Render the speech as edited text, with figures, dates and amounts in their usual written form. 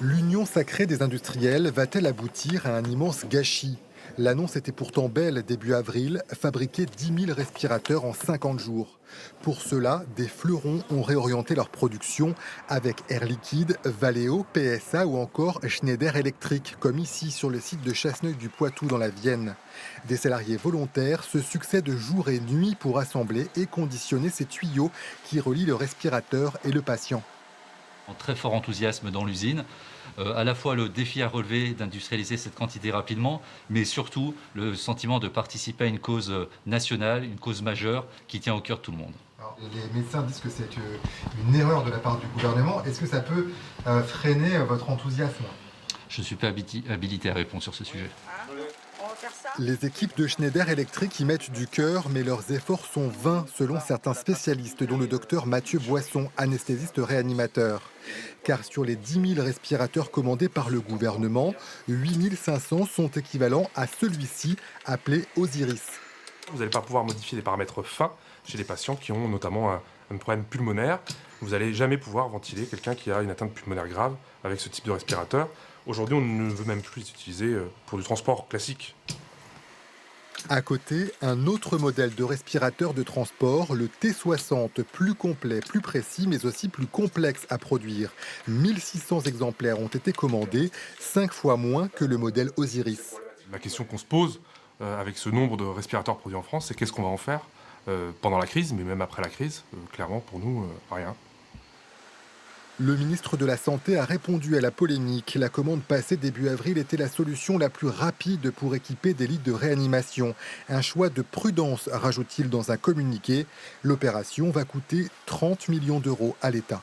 L'union sacrée des industriels va-t-elle aboutir à un immense gâchis? L'annonce était pourtant belle début avril, fabriquer 10 000 respirateurs en 50 jours. Pour cela, des fleurons ont réorienté leur production avec Air Liquide, Valeo, PSA ou encore Schneider Electric, comme ici sur le site de Chasseneuil-du-Poitou dans la Vienne. Des salariés volontaires se succèdent jour et nuit pour assembler et conditionner ces tuyaux qui relient le respirateur et le patient. En très fort enthousiasme dans l'usine, à la fois le défi à relever d'industrialiser cette quantité rapidement, mais surtout le sentiment de participer à une cause, nationale, une cause majeure qui tient au cœur de tout le monde. Alors, les médecins disent que c'est une erreur de la part du gouvernement. Est-ce que ça peut freiner votre enthousiasme? Je ne suis pas habilité à répondre sur ce sujet. Les équipes de Schneider Electric y mettent du cœur, mais leurs efforts sont vains selon certains spécialistes, dont le docteur Mathieu Boisson, anesthésiste réanimateur. Car sur les 10 000 respirateurs commandés par le gouvernement, 8 500 sont équivalents à celui-ci, appelé Osiris. Vous n'allez pas pouvoir modifier des paramètres fins chez les patients qui ont notamment un problème pulmonaire. Vous n'allez jamais pouvoir ventiler quelqu'un qui a une atteinte pulmonaire grave avec ce type de respirateur. Aujourd'hui, on ne veut même plus les utiliser pour du transport classique. À côté, un autre modèle de respirateur de transport, le T60, plus complet, plus précis, mais aussi plus complexe à produire. 1600 exemplaires ont été commandés, 5 fois moins que le modèle Osiris. La question qu'on se pose avec ce nombre de respirateurs produits en France, c'est qu'est-ce qu'on va en faire pendant la crise, mais même après la crise. Clairement, pour nous, rien. Le ministre de la Santé a répondu à la polémique. La commande passée début avril était la solution la plus rapide pour équiper des lits de réanimation. Un choix de prudence, rajoute-t-il dans un communiqué. L'opération va coûter 30 millions d'euros à l'État.